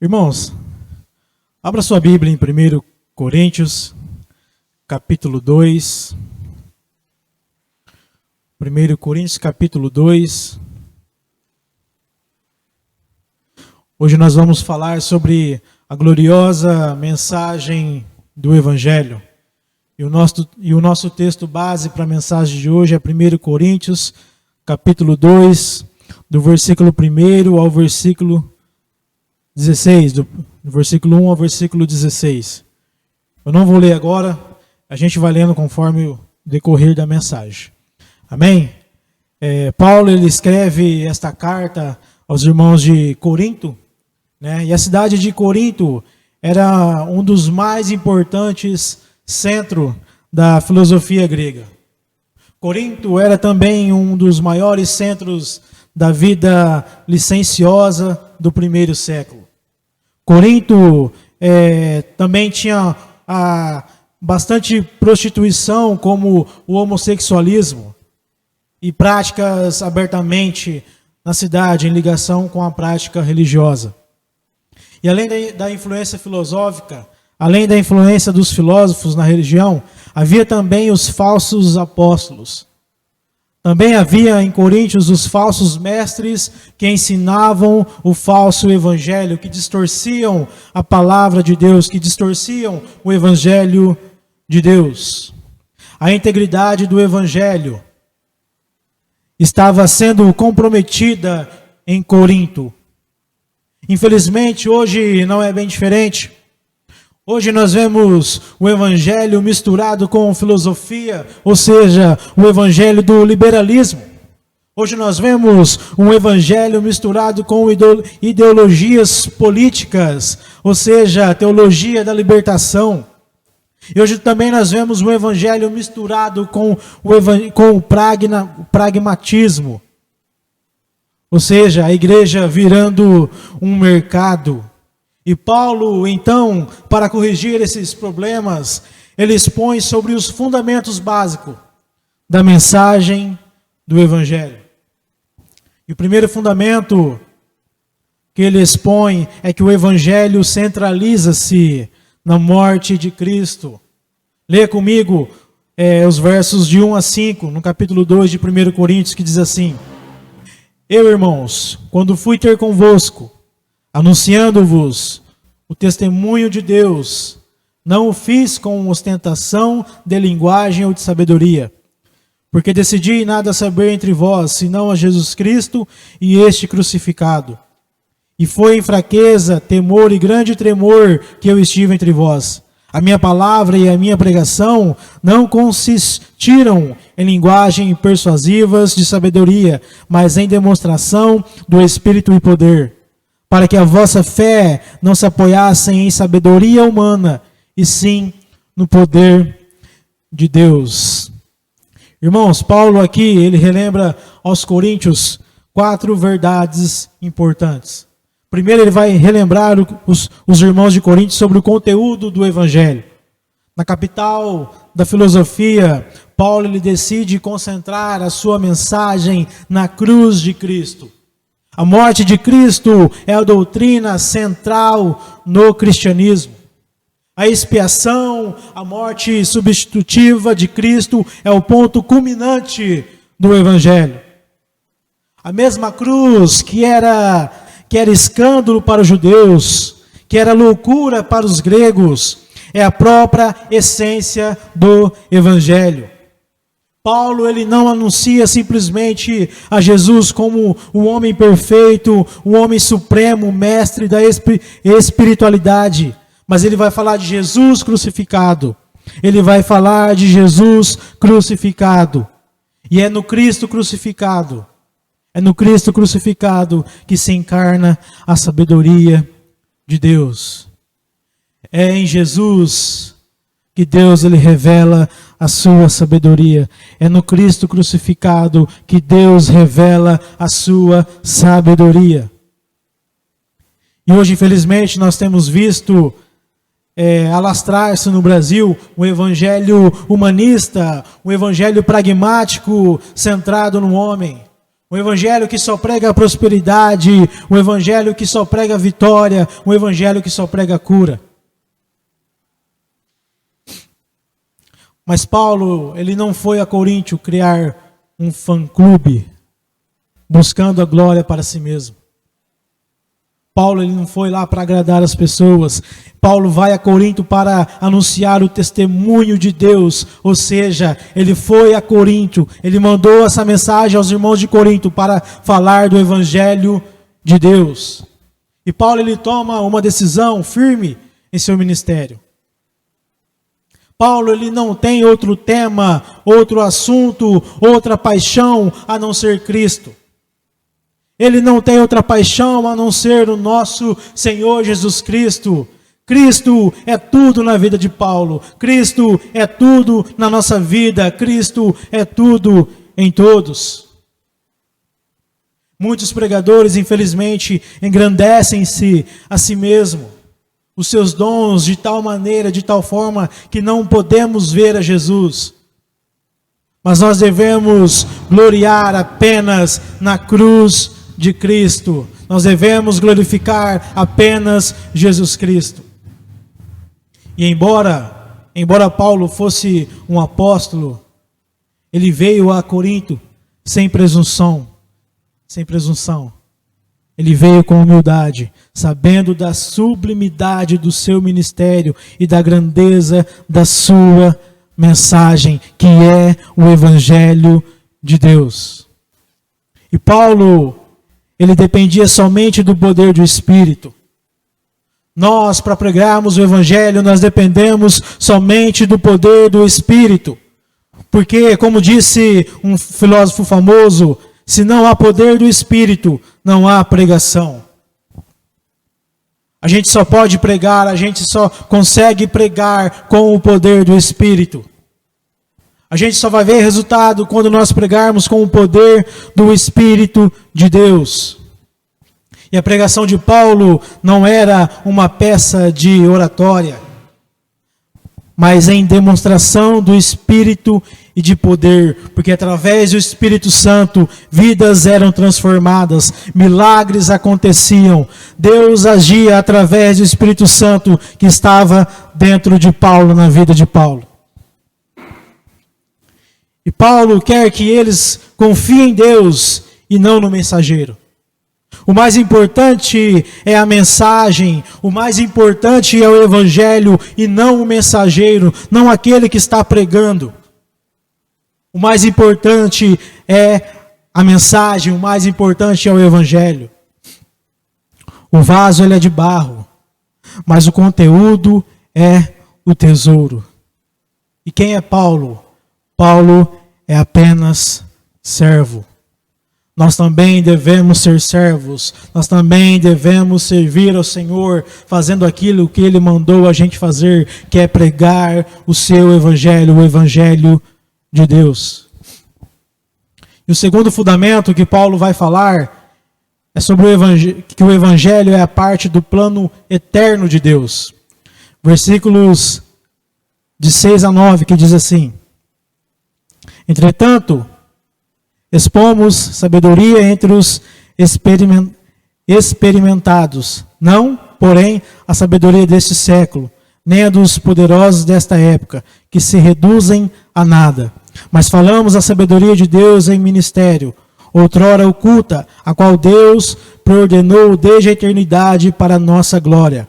Irmãos, abra sua Bíblia em 1 Coríntios, capítulo 2. 1 Coríntios, capítulo 2. Hoje nós vamos falar sobre a gloriosa mensagem do Evangelho. E o nosso texto base para a mensagem de hoje é 1 Coríntios, capítulo 2, do versículo 1 ao versículo 16, do versículo 1 ao versículo 16. Eu não vou ler agora, a gente vai lendo conforme o decorrer da mensagem. Amém? Paulo ele escreve esta carta aos irmãos de Corinto, né? E a cidade de Corinto era um dos mais importantes centros da filosofia grega. Corinto era também um dos maiores centros da vida licenciosa do primeiro século. Corinto também tinha bastante prostituição, como o homossexualismo, e práticas abertamente na cidade em ligação com a prática religiosa. E além da influência filosófica, além da influência dos filósofos na religião, havia também os falsos apóstolos. Também havia em Coríntios os falsos mestres que ensinavam o falso evangelho, que distorciam a palavra de Deus, que distorciam o evangelho de Deus. A integridade do evangelho estava sendo comprometida em Corinto. Infelizmente, hoje não é bem diferente. Hoje nós vemos o evangelho misturado com filosofia, ou seja, o evangelho do liberalismo. Hoje nós vemos um evangelho misturado com ideologias políticas, ou seja, a teologia da libertação. E hoje também nós vemos um evangelho misturado com o pragmatismo, ou seja, a igreja virando um mercado. E Paulo, então, para corrigir esses problemas, ele expõe sobre os fundamentos básicos da mensagem do Evangelho. E o primeiro fundamento que ele expõe é que o Evangelho centraliza-se na morte de Cristo. Leia comigo os versos de 1 a 5, no capítulo 2 de 1 Coríntios, que diz assim: Eu, irmãos, quando fui ter convosco, anunciando-vos o testemunho de Deus, não o fiz com ostentação de linguagem ou de sabedoria, porque decidi nada saber entre vós, senão a Jesus Cristo e este crucificado. E foi em fraqueza, temor e grande tremor que eu estive entre vós. A minha palavra e a minha pregação não consistiram em linguagem persuasivas de sabedoria, mas em demonstração do Espírito e poder, para que a vossa fé não se apoiasse em sabedoria humana, e sim no poder de Deus. Irmãos, Paulo aqui, ele relembra aos coríntios 4 verdades importantes. Primeiro, ele vai relembrar os irmãos de Corinto sobre o conteúdo do Evangelho. Na capital da filosofia, Paulo ele decide concentrar a sua mensagem na cruz de Cristo. A morte de Cristo é a doutrina central no cristianismo. A expiação, a morte substitutiva de Cristo é o ponto culminante do Evangelho. A mesma cruz que era escândalo para os judeus, que era loucura para os gregos, é a própria essência do Evangelho. Paulo ele não anuncia simplesmente a Jesus como um homem perfeito, um homem supremo, mestre da espiritualidade, mas ele vai falar de Jesus crucificado. Ele vai falar de Jesus crucificado. E é no Cristo crucificado, que se encarna a sabedoria de Deus. É em Jesus que Deus ele revela a sua sabedoria. É no Cristo crucificado que Deus revela a sua sabedoria. E hoje, infelizmente, nós temos visto alastrar-se no Brasil um evangelho humanista, um evangelho pragmático centrado no homem. Um evangelho que só prega a prosperidade, um evangelho que só prega a vitória, um evangelho que só prega a cura. Mas Paulo, ele não foi a Coríntio criar um fã-clube buscando a glória para si mesmo. Paulo, ele não foi lá para agradar as pessoas. Paulo vai a Corinto para anunciar o testemunho de Deus. Ou seja, ele foi a Corinto, ele mandou essa mensagem aos irmãos de Corinto para falar do evangelho de Deus. E Paulo, ele toma uma decisão firme em seu ministério. Paulo, ele não tem outro tema, outro assunto, outra paixão a não ser Cristo. Ele não tem outra paixão a não ser o nosso Senhor Jesus Cristo. Cristo é tudo na vida de Paulo. Cristo é tudo na nossa vida. Cristo é tudo em todos. Muitos pregadores, infelizmente, engrandecem-se a si mesmo, os seus dons de tal maneira, de tal forma, que não podemos ver a Jesus. Mas nós devemos gloriar apenas na cruz de Cristo. Nós devemos glorificar apenas Jesus Cristo. E embora Paulo fosse um apóstolo, ele veio a Corinto sem presunção. Ele veio com humildade, sabendo da sublimidade do seu ministério e da grandeza da sua mensagem, que é o Evangelho de Deus. E Paulo, ele dependia somente do poder do Espírito. Nós, para pregarmos o Evangelho, nós dependemos somente do poder do Espírito. Porque, como disse um filósofo famoso, se não há poder do Espírito, não há pregação. A gente só pode pregar, a gente só consegue pregar com o poder do Espírito. A gente só vai ver resultado quando nós pregarmos com o poder do Espírito de Deus. E a pregação de Paulo não era uma peça de oratória, mas em demonstração do Espírito e de poder, porque através do Espírito Santo, vidas eram transformadas, milagres aconteciam, Deus agia através do Espírito Santo que estava dentro de Paulo, na vida de Paulo. E Paulo quer que eles confiem em Deus e não no mensageiro. O mais importante é a mensagem, o mais importante é o Evangelho e não o mensageiro, não aquele que está pregando. O mais importante é a mensagem, o mais importante é o Evangelho. O vaso ele é de barro, mas o conteúdo é o tesouro. E quem é Paulo? Paulo é apenas servo. Nós também devemos ser servos, nós também devemos servir ao Senhor, fazendo aquilo que Ele mandou a gente fazer, que é pregar o seu Evangelho, o Evangelho de Deus. E o segundo fundamento que Paulo vai falar é sobre que o Evangelho é a parte do plano eterno de Deus. Versículos de 6 a 9, que diz assim: Entretanto, expomos sabedoria entre os experimentados, não, porém, a sabedoria deste século, nem a dos poderosos desta época, que se reduzem a nada. Mas falamos a sabedoria de Deus em ministério, outrora oculta, a qual Deus preordenou desde a eternidade para a nossa glória.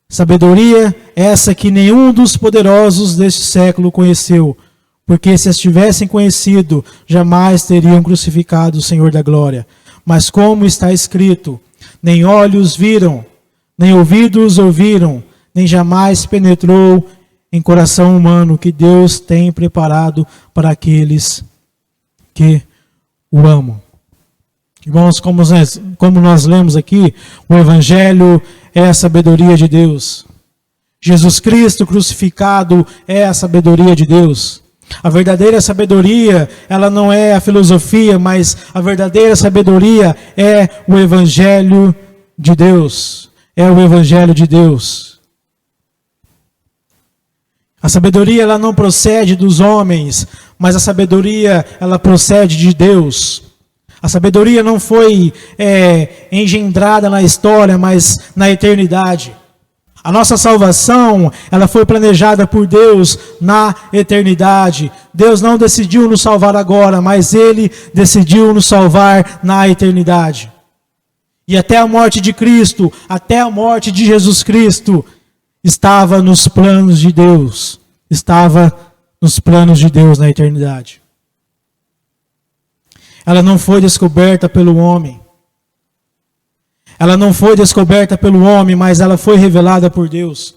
Sabedoria essa que nenhum dos poderosos deste século conheceu, porque se as tivessem conhecido, jamais teriam crucificado o Senhor da glória. Mas como está escrito, nem olhos viram, nem ouvidos ouviram, nem jamais penetrou em coração humano que Deus tem preparado para aqueles que o amam. Irmãos, como nós lemos aqui, o Evangelho é a sabedoria de Deus. Jesus Cristo crucificado é a sabedoria de Deus. A verdadeira sabedoria, ela não é a filosofia, mas a verdadeira sabedoria é o Evangelho de Deus. É o Evangelho de Deus. A sabedoria, ela não procede dos homens, mas a sabedoria, ela procede de Deus. A sabedoria não foi engendrada na história, mas na eternidade. A nossa salvação, ela foi planejada por Deus na eternidade. Deus não decidiu nos salvar agora, mas Ele decidiu nos salvar na eternidade. E até a morte de Cristo, até a morte de Jesus Cristo, estava nos planos de Deus. Estava nos planos de Deus na eternidade. Ela não foi descoberta pelo homem. Ela não foi descoberta pelo homem, mas ela foi revelada por Deus.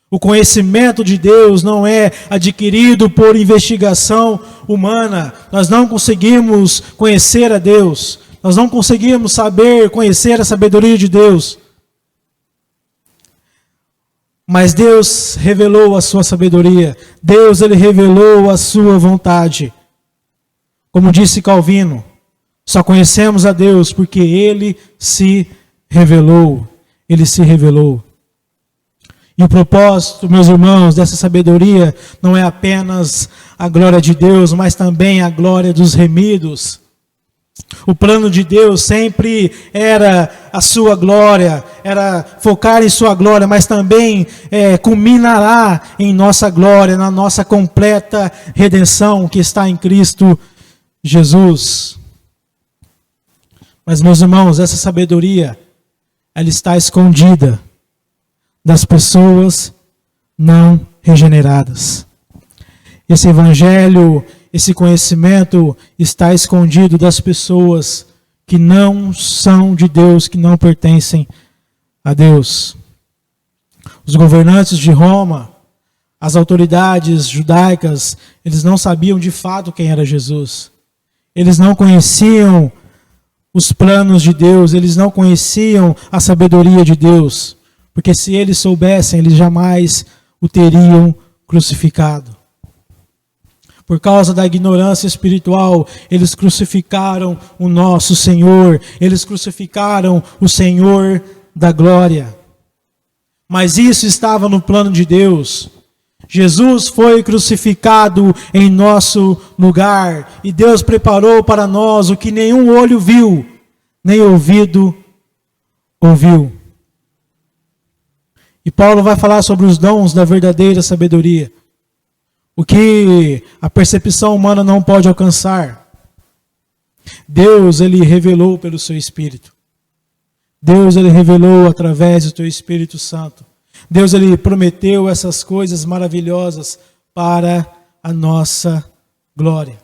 O conhecimento de Deus não é adquirido por investigação humana. Nós não conseguimos conhecer a Deus. Nós não conseguimos conhecer a sabedoria de Deus. Mas Deus revelou a sua sabedoria. Deus, Ele revelou a sua vontade. Como disse Calvino, só conhecemos a Deus porque Ele se revelou. Ele se revelou. E o propósito, meus irmãos, dessa sabedoria não é apenas a glória de Deus, mas também a glória dos remidos. O plano de Deus sempre era a sua glória, era focar em sua glória, mas também culminará em nossa glória, na nossa completa redenção que está em Cristo Jesus. Mas, meus irmãos, essa sabedoria, ela está escondida das pessoas não regeneradas. Esse evangelho, esse conhecimento está escondido das pessoas que não são de Deus, que não pertencem a Deus. Os governantes de Roma, as autoridades judaicas, eles não sabiam de fato quem era Jesus. Eles não conheciam os planos de Deus, eles não conheciam a sabedoria de Deus, porque se eles soubessem, eles jamais o teriam crucificado. Por causa da ignorância espiritual, eles crucificaram o nosso Senhor, eles crucificaram o Senhor da glória. Mas isso estava no plano de Deus. Jesus foi crucificado em nosso lugar e Deus preparou para nós o que nenhum olho viu, nem ouvido ouviu. E Paulo vai falar sobre os dons da verdadeira sabedoria, o que a percepção humana não pode alcançar. Deus, Ele revelou pelo seu Espírito. Deus, Ele revelou através do seu Espírito Santo. Deus, Ele prometeu essas coisas maravilhosas para a nossa glória.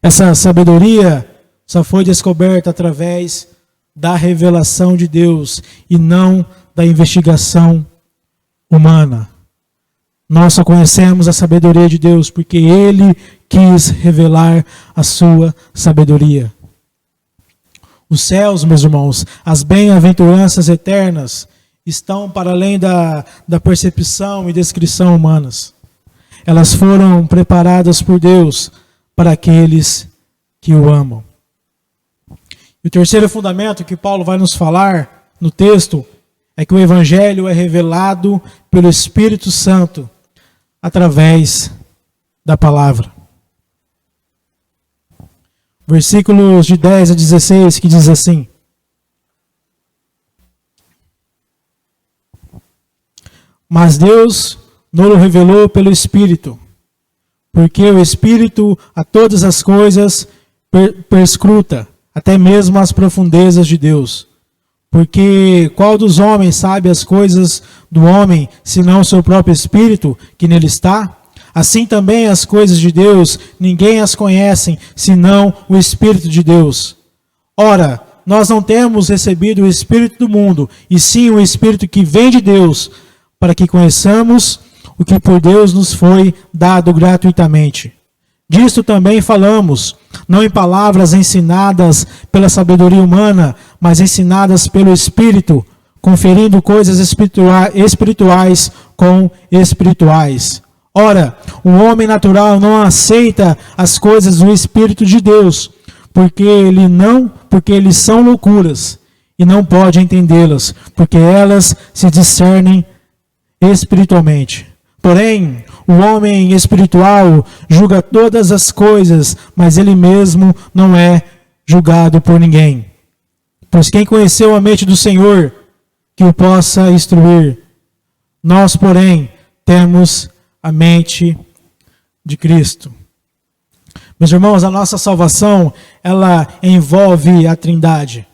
Essa sabedoria só foi descoberta através da revelação de Deus e não da investigação humana. Nós só conhecemos a sabedoria de Deus porque Ele quis revelar a sua sabedoria. Os céus, meus irmãos, as bem-aventuranças eternas, estão para além da percepção e descrição humanas. Elas foram preparadas por Deus para aqueles que o amam. E o terceiro fundamento que Paulo vai nos falar no texto é que o Evangelho é revelado pelo Espírito Santo através da palavra. Versículos de 10 a 16 que diz assim: Mas Deus nos revelou pelo Espírito, porque o Espírito a todas as coisas perscruta, até mesmo as profundezas de Deus. Porque qual dos homens sabe as coisas do homem, senão o seu próprio Espírito que nele está? Assim também as coisas de Deus, ninguém as conhece, senão o Espírito de Deus. Ora, nós não temos recebido o Espírito do mundo, e sim o Espírito que vem de Deus, para que conheçamos o que por Deus nos foi dado gratuitamente. Disto também falamos, não em palavras ensinadas pela sabedoria humana, mas ensinadas pelo Espírito, conferindo coisas espirituais com espirituais. Ora, o homem natural não aceita as coisas do Espírito de Deus, porque eles são loucuras, e não pode entendê-las, porque elas se discernem espiritualmente. Porém, o homem espiritual julga todas as coisas, mas ele mesmo não é julgado por ninguém. Pois quem conheceu a mente do Senhor, que o possa instruir. Nós, porém, temos a mente de Cristo. Meus irmãos, a nossa salvação, ela envolve a Trindade.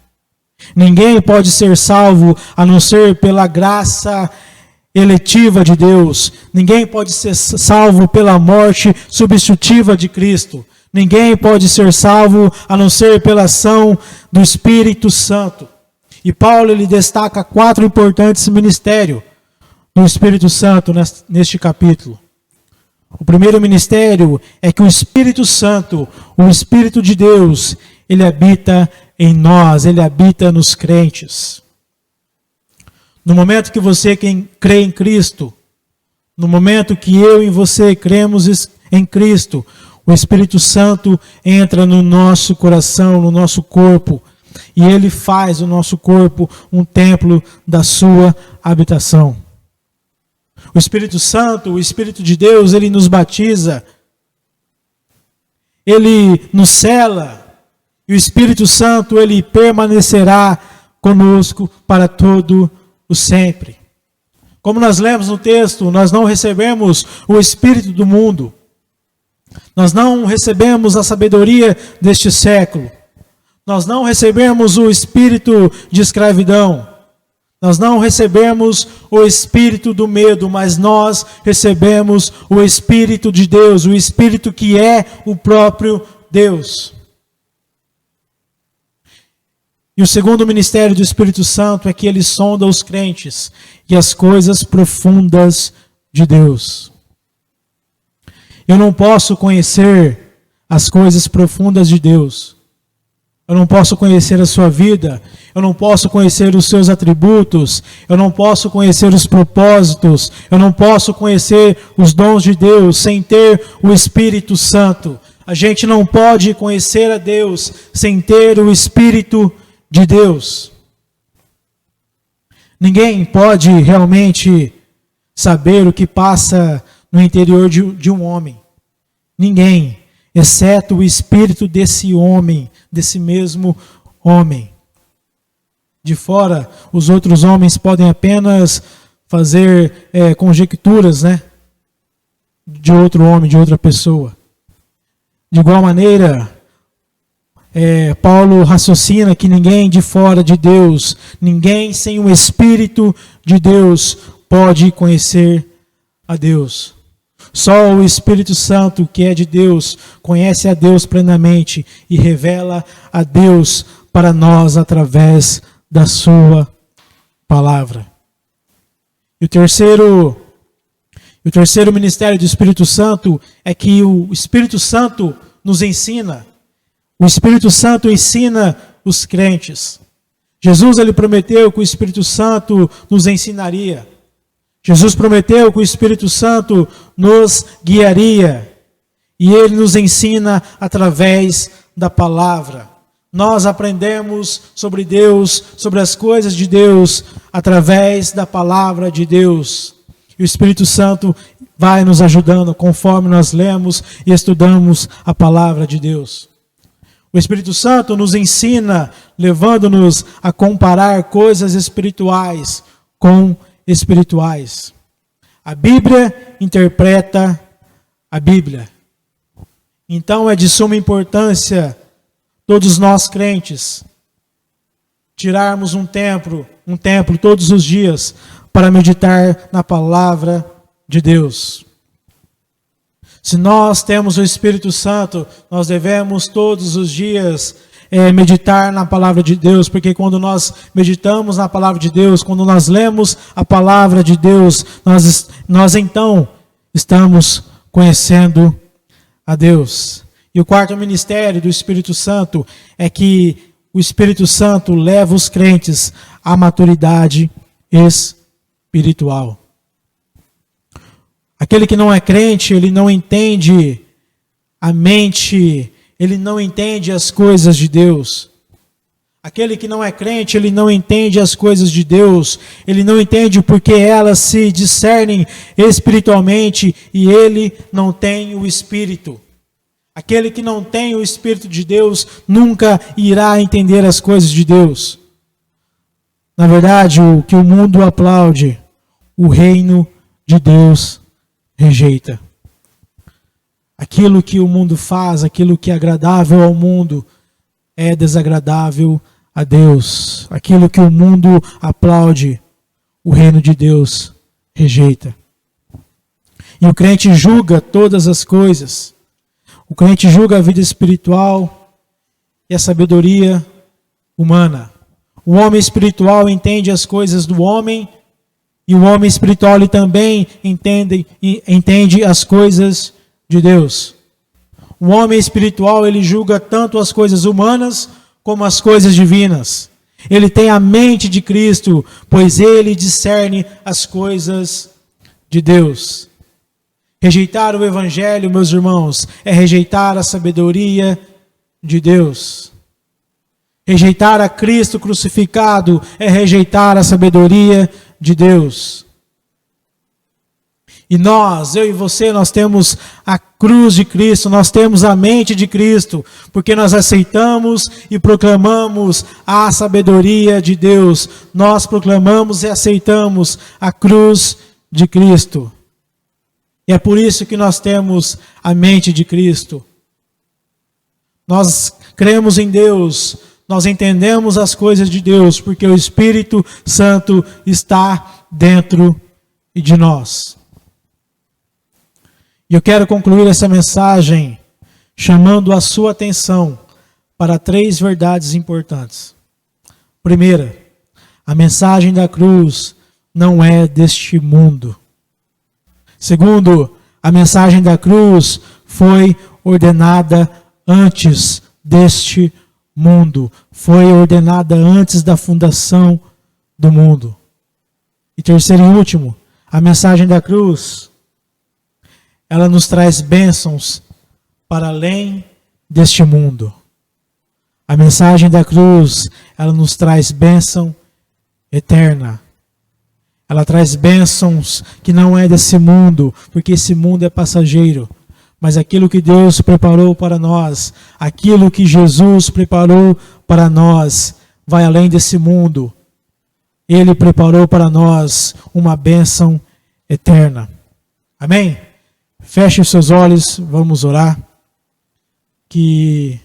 Ninguém pode ser salvo a não ser pela graça eletiva de Deus. Ninguém pode ser salvo pela morte substitutiva de Cristo. Ninguém pode ser salvo a não ser pela ação do Espírito Santo. E Paulo ele destaca 4 importantes ministérios do Espírito Santo neste capítulo. O primeiro ministério é que o Espírito Santo, o Espírito de Deus, ele habita em nós, ele habita nos crentes. No momento que você crê em Cristo, no momento que eu e você cremos em Cristo, o Espírito Santo entra no nosso coração, no nosso corpo, e ele faz o nosso corpo um templo da sua habitação. O Espírito Santo, o Espírito de Deus, ele nos batiza, ele nos sela, e o Espírito Santo, ele permanecerá conosco para todo o sempre. Como nós lemos no texto, nós não recebemos o Espírito do mundo, nós não recebemos a sabedoria deste século, nós não recebemos o espírito de escravidão, nós não recebemos o espírito do medo, mas nós recebemos o Espírito de Deus, o Espírito que é o próprio Deus. E o segundo ministério do Espírito Santo é que ele sonda os crentes e as coisas profundas de Deus. Eu não posso conhecer as coisas profundas de Deus. Eu não posso conhecer a sua vida, eu não posso conhecer os seus atributos, eu não posso conhecer os propósitos, eu não posso conhecer os dons de Deus sem ter o Espírito Santo. A gente não pode conhecer a Deus sem ter o Espírito de Deus. Ninguém pode realmente saber o que passa no interior de um homem. Ninguém, exceto o espírito desse homem, desse mesmo homem. De fora, os outros homens podem apenas fazer conjecturas, de outro homem, de outra pessoa. De igual maneira, Paulo raciocina que ninguém de fora de Deus, ninguém sem o Espírito de Deus pode conhecer a Deus. Só o Espírito Santo, que é de Deus, conhece a Deus plenamente e revela a Deus para nós através da sua palavra. E o terceiro ministério do Espírito Santo é que o Espírito Santo nos ensina. O Espírito Santo ensina os crentes. Jesus ele prometeu que o Espírito Santo nos ensinaria. Jesus prometeu que o Espírito Santo nos guiaria. E ele nos ensina através da palavra. Nós aprendemos sobre Deus, sobre as coisas de Deus, através da palavra de Deus. E o Espírito Santo vai nos ajudando conforme nós lemos e estudamos a palavra de Deus. O Espírito Santo nos ensina, levando-nos a comparar coisas espirituais com espirituais. A Bíblia interpreta a Bíblia. Então é de suma importância todos nós crentes tirarmos um tempo todos os dias para meditar na palavra de Deus. Se nós temos o Espírito Santo, nós devemos todos os dias meditar na palavra de Deus, porque quando nós meditamos na palavra de Deus, quando nós lemos a palavra de Deus, nós então estamos conhecendo a Deus. E o quarto ministério do Espírito Santo é que o Espírito Santo leva os crentes à maturidade espiritual. Aquele que não é crente, ele não entende a mente, ele não entende as coisas de Deus. Aquele que não é crente, ele não entende as coisas de Deus, ele não entende porque elas se discernem espiritualmente e ele não tem o Espírito. Aquele que não tem o Espírito de Deus nunca irá entender as coisas de Deus. Na verdade, o que o mundo aplaude, o reino de Deus rejeita. Aquilo que o mundo faz, aquilo que é agradável ao mundo, é desagradável a Deus. Aquilo que o mundo aplaude, o reino de Deus rejeita. E o crente julga todas as coisas. O crente julga a vida espiritual e a sabedoria humana. O homem espiritual entende as coisas do homem e o homem espiritual ele também entende as coisas de Deus. O homem espiritual ele julga tanto as coisas humanas como as coisas divinas. Ele tem a mente de Cristo, pois ele discerne as coisas de Deus. Rejeitar o Evangelho, meus irmãos, é rejeitar a sabedoria de Deus. Rejeitar a Cristo crucificado é rejeitar a sabedoria de Deus. E nós, eu e você, nós temos a cruz de Cristo, nós temos a mente de Cristo, porque nós aceitamos e proclamamos a sabedoria de Deus. Nós proclamamos e aceitamos a cruz de Cristo. E é por isso que nós temos a mente de Cristo. Nós cremos em Deus, nós entendemos as coisas de Deus, porque o Espírito Santo está dentro de nós. E eu quero concluir essa mensagem chamando a sua atenção para 3 verdades importantes. Primeira, a mensagem da cruz não é deste mundo. Segundo, a mensagem da cruz foi ordenada antes deste mundo. Foi ordenada antes da fundação do mundo. E terceiro e último, a mensagem da cruz ela nos traz bênçãos para além deste mundo. A mensagem da cruz, ela nos traz bênção eterna. Ela traz bênçãos que não é desse mundo, porque esse mundo é passageiro. Mas aquilo que Deus preparou para nós, aquilo que Jesus preparou para nós, vai além desse mundo. Ele preparou para nós uma bênção eterna. Amém? Feche os seus olhos, vamos orar. Que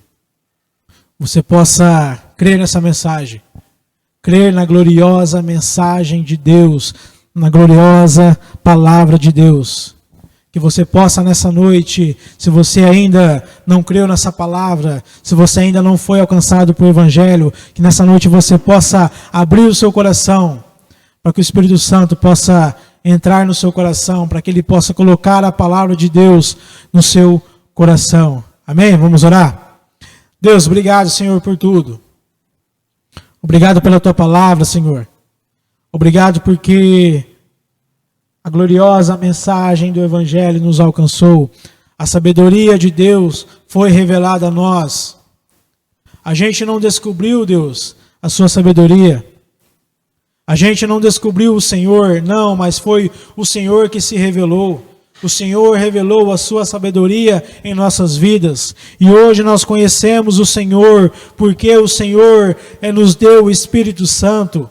você possa crer nessa mensagem. Crer na gloriosa mensagem de Deus, na gloriosa palavra de Deus. Que você possa nessa noite, se você ainda não creu nessa palavra, se você ainda não foi alcançado pelo Evangelho, que nessa noite você possa abrir o seu coração, para que o Espírito Santo possa entrar no seu coração, para que ele possa colocar a palavra de Deus no seu coração. Amém? Vamos orar? Deus, obrigado, Senhor, por tudo. Obrigado pela tua palavra, Senhor. Obrigado porque a gloriosa mensagem do Evangelho nos alcançou. A sabedoria de Deus foi revelada a nós. A gente não descobriu, Deus, a sua sabedoria. A gente não descobriu o Senhor, não, mas foi o Senhor que se revelou. O Senhor revelou a sua sabedoria em nossas vidas. E hoje nós conhecemos o Senhor, porque o Senhor nos deu o Espírito Santo.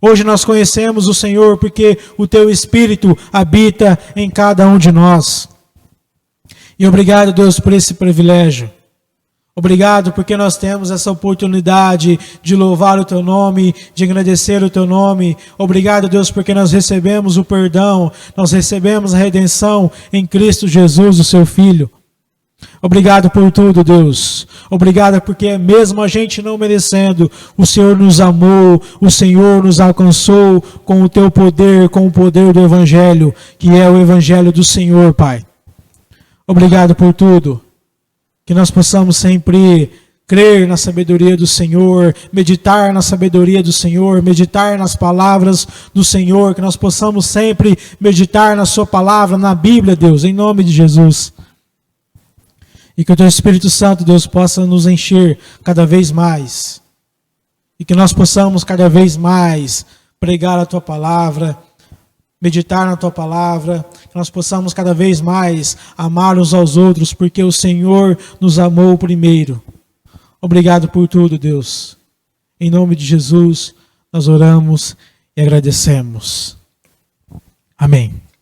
Hoje nós conhecemos o Senhor, porque o teu Espírito habita em cada um de nós. E obrigado, Deus, por esse privilégio. Obrigado porque nós temos essa oportunidade de louvar o Teu nome, de agradecer o Teu nome. Obrigado, Deus, porque nós recebemos o perdão, nós recebemos a redenção em Cristo Jesus, o Seu Filho. Obrigado por tudo, Deus. Obrigado porque mesmo a gente não merecendo, o Senhor nos amou, o Senhor nos alcançou com o Teu poder, com o poder do Evangelho, que é o Evangelho do Senhor, Pai. Obrigado por tudo. Que nós possamos sempre crer na sabedoria do Senhor, meditar na sabedoria do Senhor, meditar nas palavras do Senhor, que nós possamos sempre meditar na Sua palavra, na Bíblia, Deus, em nome de Jesus. E que o Teu Espírito Santo, Deus, possa nos encher cada vez mais. e que nós possamos cada vez mais pregar a Tua palavra, meditar na Tua palavra, que nós possamos cada vez mais amar uns aos outros, porque o Senhor nos amou primeiro. Obrigado por tudo, Deus. Em nome de Jesus, nós oramos e agradecemos. Amém.